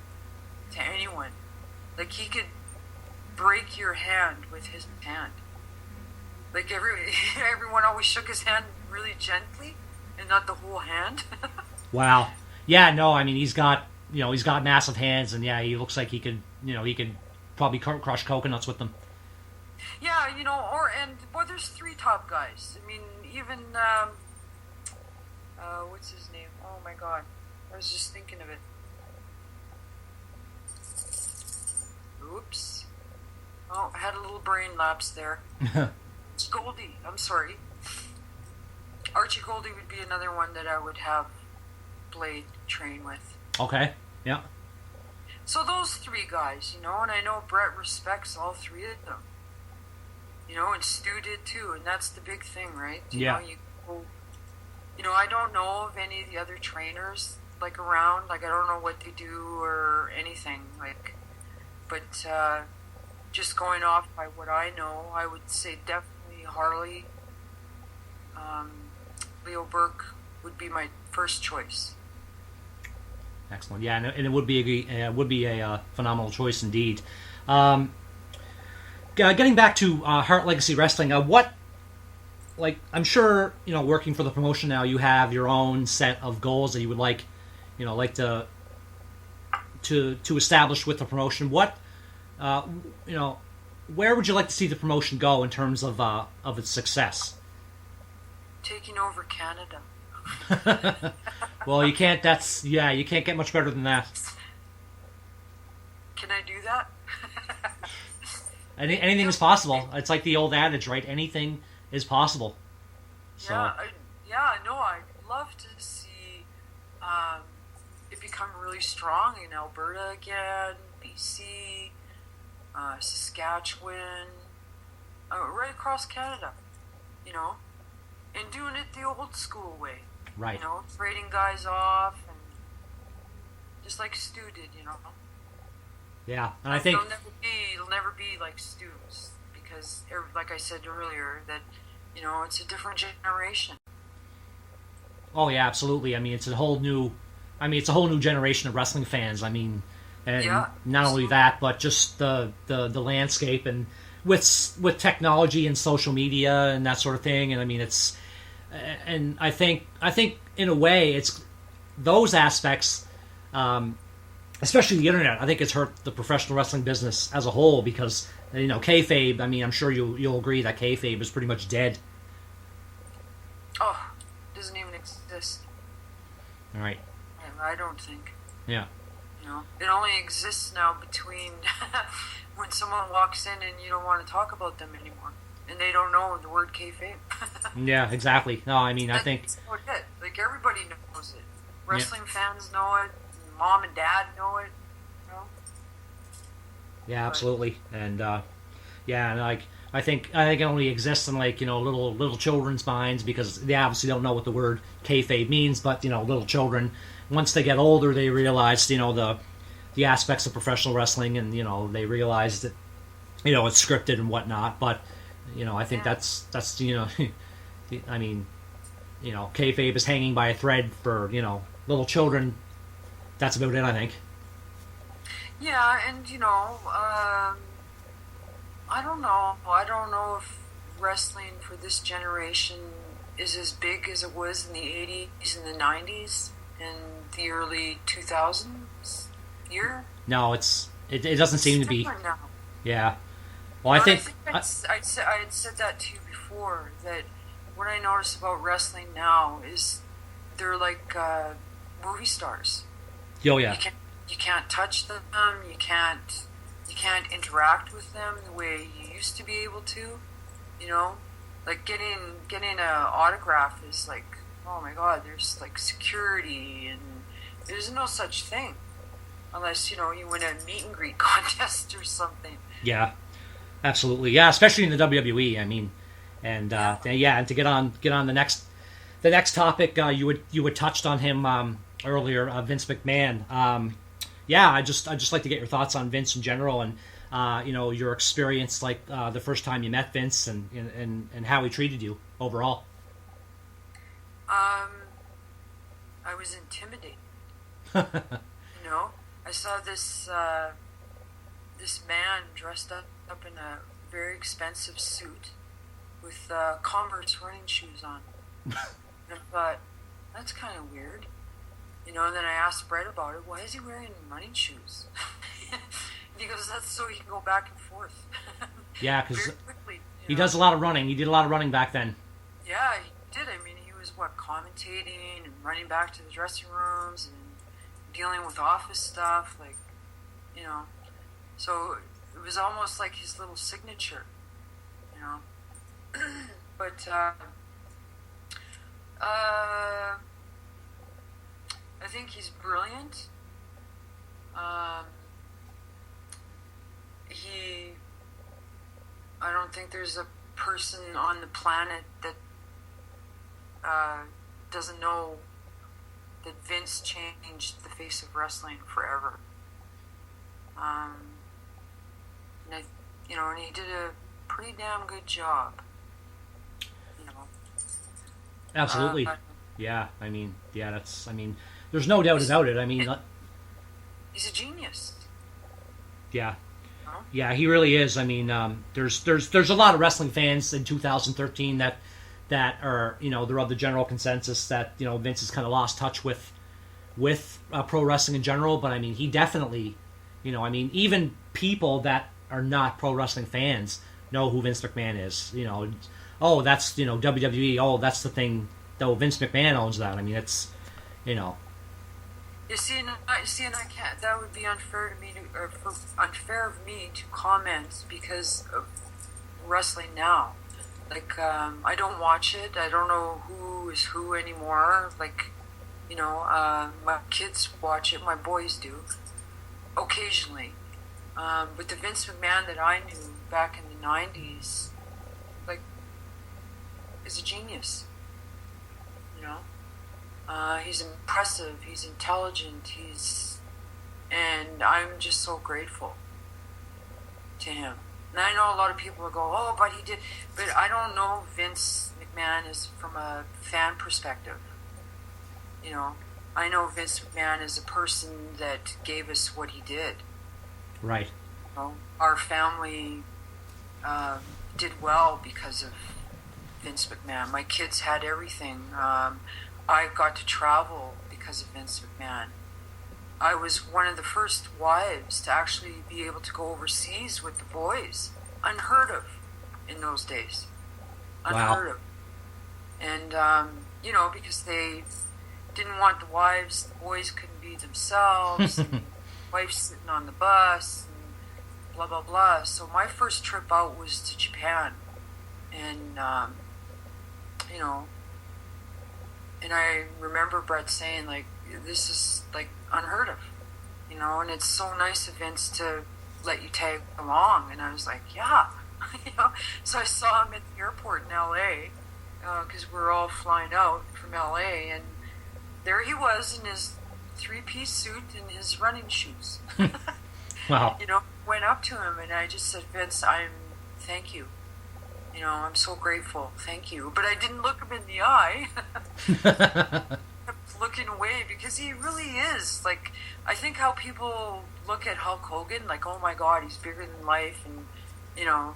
to anyone. Like, he could break your hand with his hand. Like, everyone always shook his hand really gently and not the whole hand. Wow. Yeah, no, I mean, he's got massive hands, and yeah, he looks like he could probably crush coconuts with them. Yeah, there's three top guys. I mean, even, what's his name? Oh my God. I was just thinking of it. Oops. Oh, I had a little brain lapse there. It's Goldie. I'm sorry. Archie Goldie would be another one that I would have Blade train with. Okay, yeah. So those three guys, and I know Brett respects all three of them. And Stu did too, and that's the big thing, right? Yeah. I don't know of any of the other trainers, like, around. Like, I don't know what they do or anything, like, but just going off by what I know, I would say definitely Harley. Leo Burke would be my first choice. Excellent. Yeah, and it would be a phenomenal choice indeed. Getting back to Hart Legacy Wrestling, I'm sure, working for the promotion now, you have your own set of goals that you would like to establish with the promotion. What, where would you like to see the promotion go in terms of its success? Taking over Canada. Well, you can't. You can't get much better than that. Can I do that? Anything is possible. It's like the old adage, right? Anything is possible. So. I'd love to see it become really strong in Alberta again, BC, Saskatchewan, right across Canada, and doing it the old school way. Right. Trading guys off, and just like Stu did, Yeah, and I think it'll never be like Stu's, because, like I said earlier, that it's a different generation. Oh yeah, absolutely. I mean, it's a whole new generation of wrestling fans. I mean, and Yeah, not only absolutely. that, but just the landscape and with technology and social media and that sort of thing. And I mean, and I think in a way it's those aspects, especially the internet. I think it's hurt the professional wrestling business as a whole because kayfabe. I mean, I'm sure you'll agree that kayfabe is pretty much dead. Oh, doesn't even exist. All right. I don't think. Yeah. It only exists now between when someone walks in and you don't want to talk about them anymore, and they don't know the word kayfabe. Yeah. Exactly. No. I mean, I think. That's about it. Like everybody knows it. Yeah. Wrestling fans know it. Mom and dad know it. You know. Yeah. But Absolutely. And yeah. And like I think it only exists in like little children's minds because they obviously don't know what the word kayfabe means. But little children, once they get older, they realize the aspects of professional wrestling, and they realize that it's scripted and whatnot. But I think yeah, that's I mean kayfabe is hanging by a thread for little children. That's about it, I think. yeah, and I don't know. I don't know if wrestling for this generation is as big as it was in the 80s and the 90s and the early 2000s year. No, it doesn't It's seem to be. different now. Yeah. Well, I And I think think I had said that to you before, that what I notice about wrestling now is they're like movie stars. oh You yeah, can't you can't touch them. You can't interact with them the way you used to be able to. You know, like getting a autograph is like, oh my god, there's like security, and there's no such thing unless you win a meet and greet contest or something. yeah, absolutely, yeah. Especially in the WWE. I mean, and Yeah. yeah, and to get on the next topic, you had touched on him earlier, Vince McMahon. Yeah, I just like to get your thoughts on Vince in general, and your experience, like the first time you met Vince, and how he treated you overall. Um, I was intimidated. I saw this man dressed up in a very expensive suit with Converse running shoes on. And I thought, that's kind of weird. And then I asked Brett about it. Why is he wearing running shoes? And he goes, that's so he can go back and forth Yeah, because very quickly. he does a lot of running. He did a lot of running back then. Yeah, he did. I mean, he was commentating and running back to the dressing rooms and dealing with office stuff, like, you know. So it was almost like his little signature, you know. But I think he's brilliant. I don't think there's a person on the planet that doesn't know that Vince changed the face of wrestling forever. And he did a pretty damn good job. You know. Absolutely. Uh, Yeah, I mean, yeah, there's no doubt about it. I mean, he's a genius. yeah, You know? yeah, he really is. I mean, there's a lot of wrestling fans in 2013 that are they're of the general consensus that Vince has kind of lost touch with pro wrestling in general. But I mean, he definitely, I mean, even people that are not pro wrestling fans know who Vince McMahon is. Oh, that's WWE. Oh, that's the thing. Though Vince McMahon owns that. I mean, it's You see, and I can't. That would be unfair to me unfair of me to comment because of wrestling now. Like, I don't watch it. I don't know who is who anymore. Like, my kids watch it. My boys do occasionally. But the Vince McMahon that I knew back in the '90s, like, is a genius. He's impressive. He's intelligent. And I'm just so grateful to him. And I know a lot of people will go, "Oh, but he did." But I don't know Vince McMahon is from a fan perspective. you know, I know Vince McMahon is a person that gave us what he did. Right. You know, our family did well because of Vince McMahon. My kids had everything. I got to travel because of Vince McMahon. I was one of the first wives to actually be able to go overseas with the boys. Unheard of in those days. Unheard of. And, you know, because they didn't want the wives, the boys couldn't be themselves, and wife sitting on the bus, and blah, blah, blah. So my first trip out was to Japan. And, you know, and I remember Brett saying, like, this is, like, unheard of, you know, and it's so nice of Vince to let you tag along. And I was like, yeah, you know. So I saw him at the airport in L.A., because we were all flying out from L.A., and there he was in his three-piece suit and his running shoes. Wow. You know, went up to him, and I just said, Vince, thank you. You know, I'm so grateful. Thank you. But I didn't look him in the eye. Kept looking away, because he really is. Like, I think how people look at Hulk Hogan, like, oh my God, he's bigger than life, and, you know,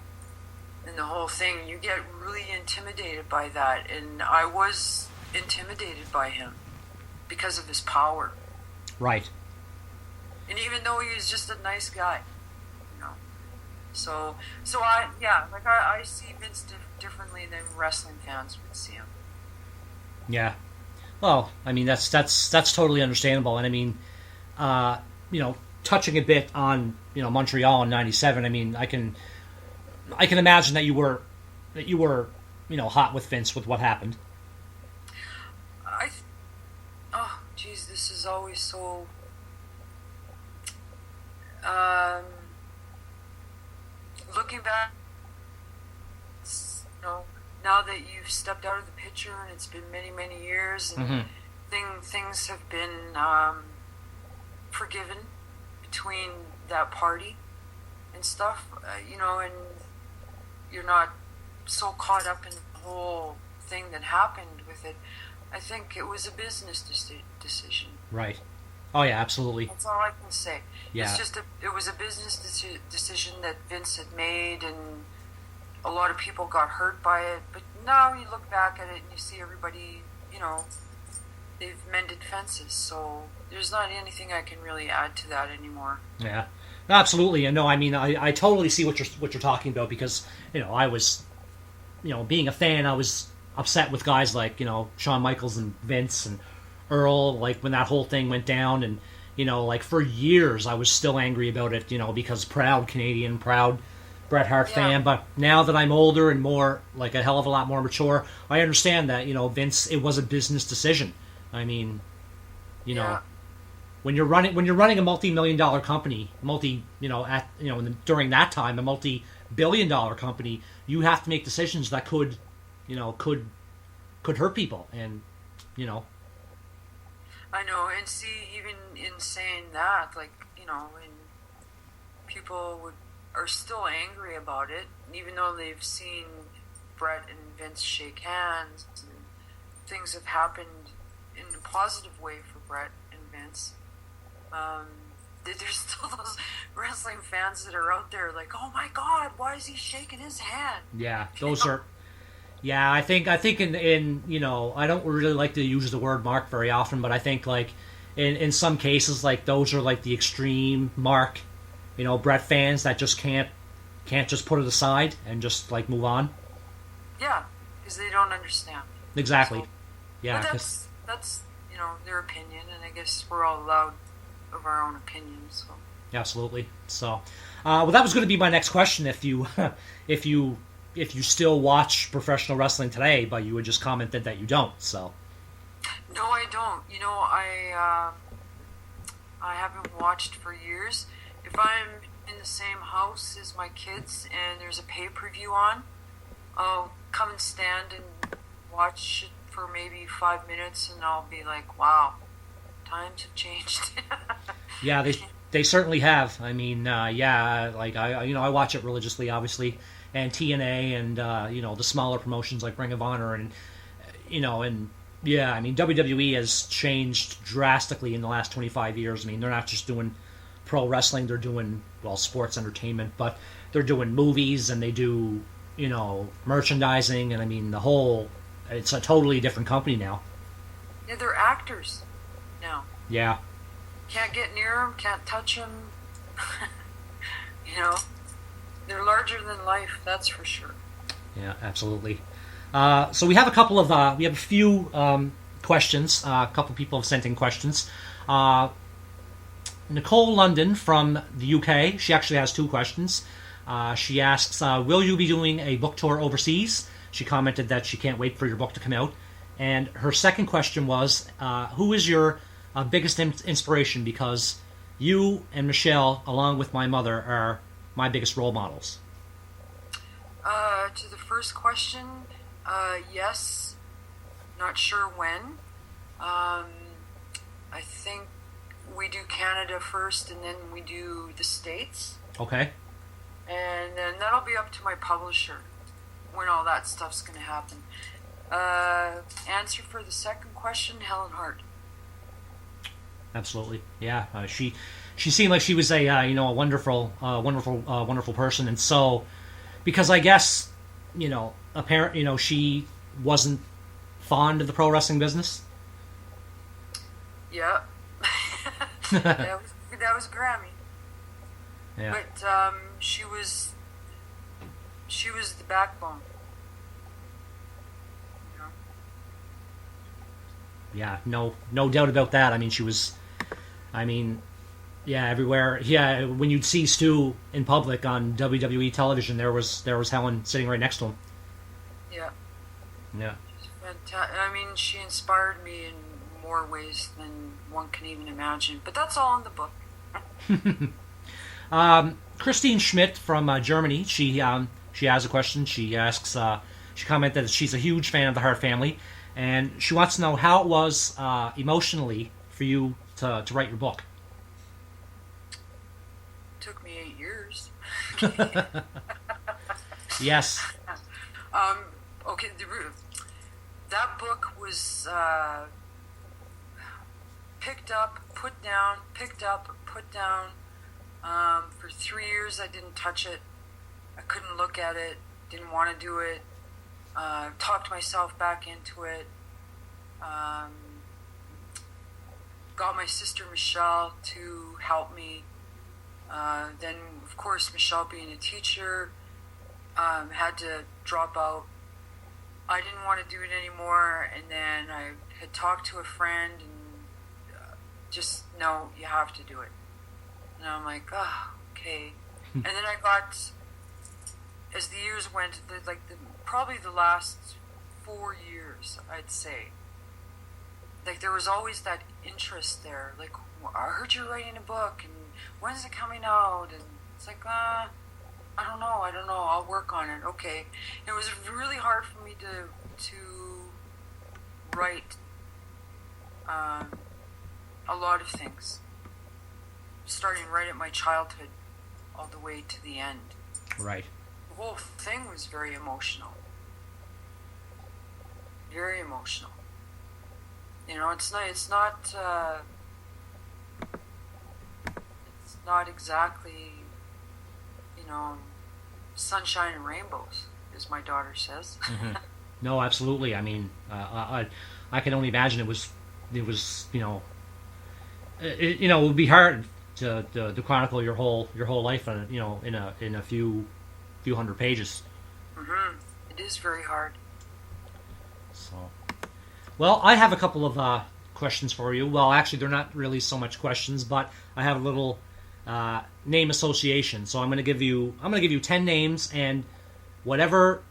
and the whole thing, you get really intimidated by that. And I was intimidated by him because of his power. Right. And even though he was just a nice guy, you know. So I see Vince differently than wrestling fans would see him. Yeah. Well, I mean, that's totally understandable. And I mean, you know, touching a bit on, you know, Montreal in '97. I mean, I can imagine that you were, you know, hot with Vince with what happened. Oh, geez, this is always so. Looking back, you know, now that you've stepped out of the picture and it's been many, many years, and things have been forgiven between that party and stuff, you know, and you're not so caught up in the whole thing that happened with it. I think it was a business decision. Right. Oh yeah, absolutely. That's all I can say. Yeah. It's just it was a business decision that Vince had made, and a lot of people got hurt by it. But now you look back at it and you see everybody, you know, they've mended fences. So there's not anything I can really add to that anymore. Yeah, absolutely. And no, I mean, I totally see what you're talking about, because, you know, I was, you know, being a fan, I was upset with guys like, you know, Shawn Michaels and Vince and Earl, like when that whole thing went down. And, you know, like for years I was still angry about it, you know, because proud Canadian, proud Bret Hart fan. But now that I'm older and more, like, a hell of a lot more mature, I understand that, you know, Vince, it was a business decision. I mean, you know, when you're running a multi-million-dollar company, during that time, a multi-billion-dollar company, you have to make decisions that could hurt people. And, you know, I know. And see, even in saying that, like, you know, and people are still angry about it, even though they've seen Bret and Vince shake hands, and things have happened in a positive way for Bret and Vince. There's still those wrestling fans that are out there like, oh my God, why is he shaking his hand? Yeah, those are. Yeah, I think in you know, I don't really like to use the word mark very often, but I think, like, in some cases, like, those are like the extreme mark, you know, Bret fans that just can't just put it aside and just, like, move on. Yeah, because they don't understand. Exactly. So, yeah, but that's you know, their opinion, and I guess we're all allowed of our own opinions. So. Absolutely. So, well, that was going to be my next question. If you still watch professional wrestling today, but you had just commented that you don't. So. No, I don't. You know, I haven't watched for years. If I'm in the same house as my kids and there's a pay-per-view on, I'll come and stand and watch it for maybe 5 minutes, and I'll be like, wow, times have changed. Yeah, they certainly have. I mean, like, I watch it religiously, obviously, and TNA, and you know, the smaller promotions like Ring of Honor, and you know, and Yeah, I mean, WWE has changed drastically in the last 25 years. I mean, they're not just doing pro wrestling, they're doing, well, sports entertainment, but they're doing movies and they do, merchandising, and I mean, it's a totally different company now. Yeah, they're actors now. Yeah. Can't get near them, can't touch them. They're larger than life, that's for sure. Yeah, absolutely. So we have a few questions. A couple people have sent in questions. Nicole London from the UK, she actually has two questions. She asks, will you be doing a book tour overseas? She commented that she can't wait for your book to come out. And her second question was, who is your biggest inspiration? Because you and Michelle, along with my mother, are my biggest role models. To the first question, yes. Not sure when. I think we do Canada first, and then we do the States. Okay. And then that'll be up to my publisher when all that stuff's going to happen. Answer for the second question, Helen Hart. Absolutely, yeah. She seemed like she was a wonderful person, and so because I guess she wasn't fond of the pro wrestling business. Yeah, that was Grammy. Yeah. But she was the backbone. Yeah, no doubt about that. I mean, everywhere. Yeah, when you'd see Stu in public on WWE television, there was Helen sitting right next to him. Yeah. Yeah. I mean, she inspired me in more ways than one can even imagine. But that's all in the book. Christine Schmidt from Germany. She has a question. She asks. She commented that she's a huge fan of the Hart family, and she wants to know how it was emotionally for you to write your book. Took me 8 years. Yes. Okay. That book was picked up, put down, picked up, put down. For 3 years, I didn't touch it. I couldn't look at it. Didn't want to do it. Talked myself back into it. Got my sister Michelle to help me. Then, of course, Michelle being a teacher, had to drop out. I didn't want to do it anymore, and then I had talked to a friend, and no, you have to do it. And I'm like, oh, okay. And then I got, as the years went, probably the last 4 years, I'd say. Like, there was always that interest there. Like, I heard you're writing a book, and when's it coming out? And it's like, I don't know. I'll work on it. Okay. It was really hard for me to write a lot of things. Starting right at my childhood all the way to the end. Right. The whole thing was very emotional. Very emotional. It's not exactly, sunshine and rainbows, as my daughter says. Mm-hmm. No, absolutely. I mean, I can only imagine it was it would be hard to chronicle your whole life in a few hundred pages. Mm-hmm. It is very hard. So, well, I have a couple of questions for you. Well, actually, they're not really so much questions, but I have a little name association. So I'm going to give you 10 names, and whatever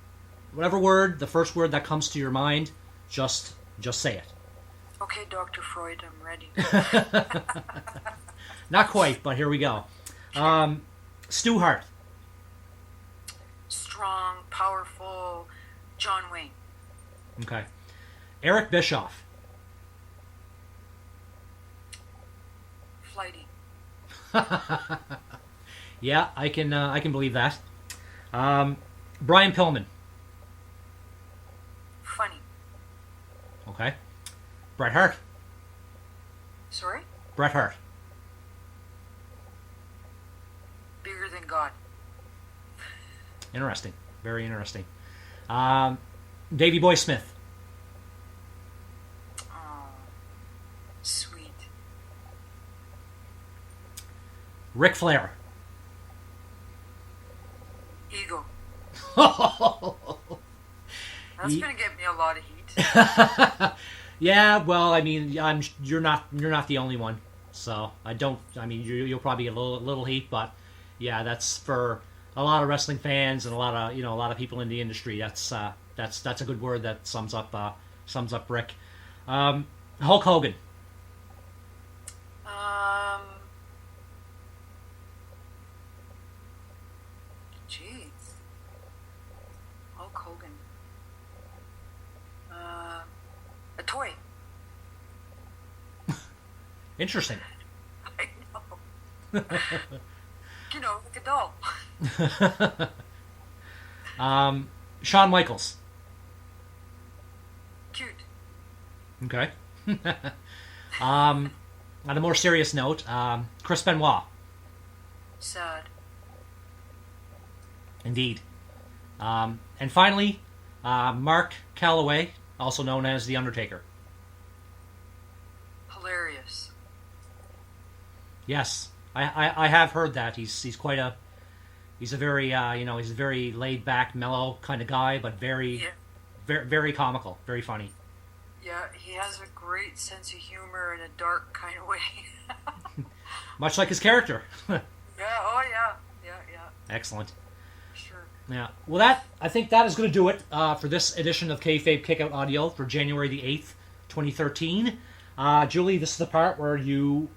word, the first word that comes to your mind, just say it. Okay, Dr. Freud, I'm ready. Not quite, but here we go. Stu Hart. Strong, powerful, John Wayne. Okay. Eric Bischoff. Flighty. Yeah, I can believe that. Brian Pillman. Funny. Okay. Bret Hart. Sorry? Bret Hart. Bigger than God. Interesting. Very interesting. Davey Boy Smith. Oh, sweet. Ric Flair. Ego. That's gonna get me a lot of heat. Yeah, well, I mean, you're not the only one. So I don't. I mean, you'll probably get a little heat, but yeah, that's for a lot of wrestling fans and a lot of people in the industry. That's a good word that sums up Rick. Hulk Hogan. Jeez. Hulk Hogan. A toy. Interesting. I know. Like a doll. Shawn Michaels. Cute. Okay. On a more serious note, Chris Benoit. Sad. Indeed. And finally, Mark Calloway, also known as The Undertaker. Hilarious. Yes, I have heard that. He's a very he's a very laid back, mellow kind of guy, but very very comical, very funny. Yeah, he has a great sense of humor in a dark kind of way. Much like his character. Yeah. Oh yeah. Excellent. Sure. Yeah. Well, I think that is going to do it for this edition of Kayfabe Kickout Audio for January the 8th, 2013. Julie, this is the part where you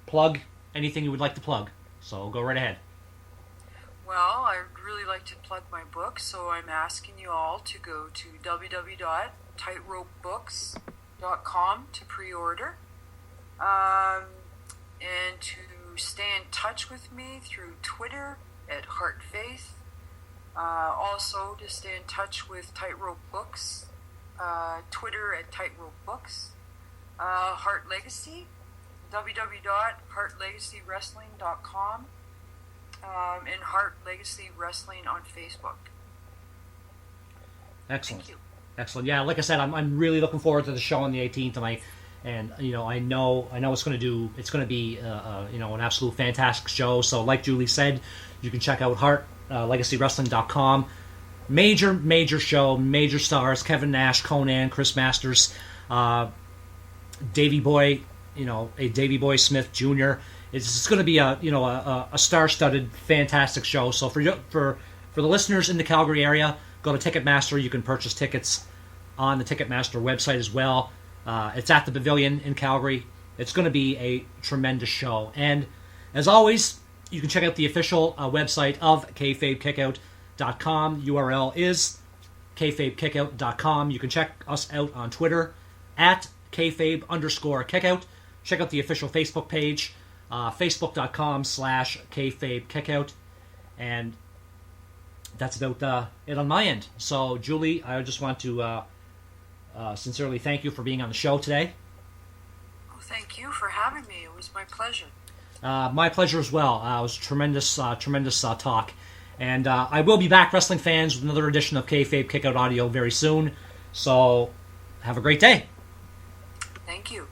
plug anything you would like to plug. So go right ahead. Well, I'd really like to plug my book, so I'm asking you all to go to www.tightropebooks.com to pre-order. And to stay in touch with me through Twitter at HeartFaith. Also to stay in touch with Tightrope Books, Twitter at Tightrope Books. Heart Legacy, www.heartlegacywrestling.com, and Heart Legacy Wrestling on Facebook. Excellent. Thank you. Excellent. Yeah, like I said, I'm really looking forward to the show on the 18th, and I know it's going to be an absolute fantastic show. So like Julie said, you can check out heartlegacywrestling.com. Major show, major stars: Kevin Nash, Conan, Chris Masters, Davey Boy, a Davey Boy Smith Jr. It's going to be a star-studded, fantastic show. So for the listeners in the Calgary area, go to Ticketmaster. You can purchase tickets on the Ticketmaster website as well. It's at the Pavilion in Calgary. It's going to be a tremendous show. And as always, you can check out the official website of KayfabeKickout.com. URL is KayfabeKickout.com. You can check us out on Twitter at Kayfabe_Kickout. Check out the official Facebook page, Facebook.com/KayfabeKickout. And that's about it on my end. So, Julie, I just want to sincerely thank you for being on the show today. Well, thank you for having me. It was my pleasure. My pleasure as well. It was tremendous talk. And I will be back, wrestling fans, with another edition of Kayfabe Kickout Audio very soon. So, have a great day. Thank you.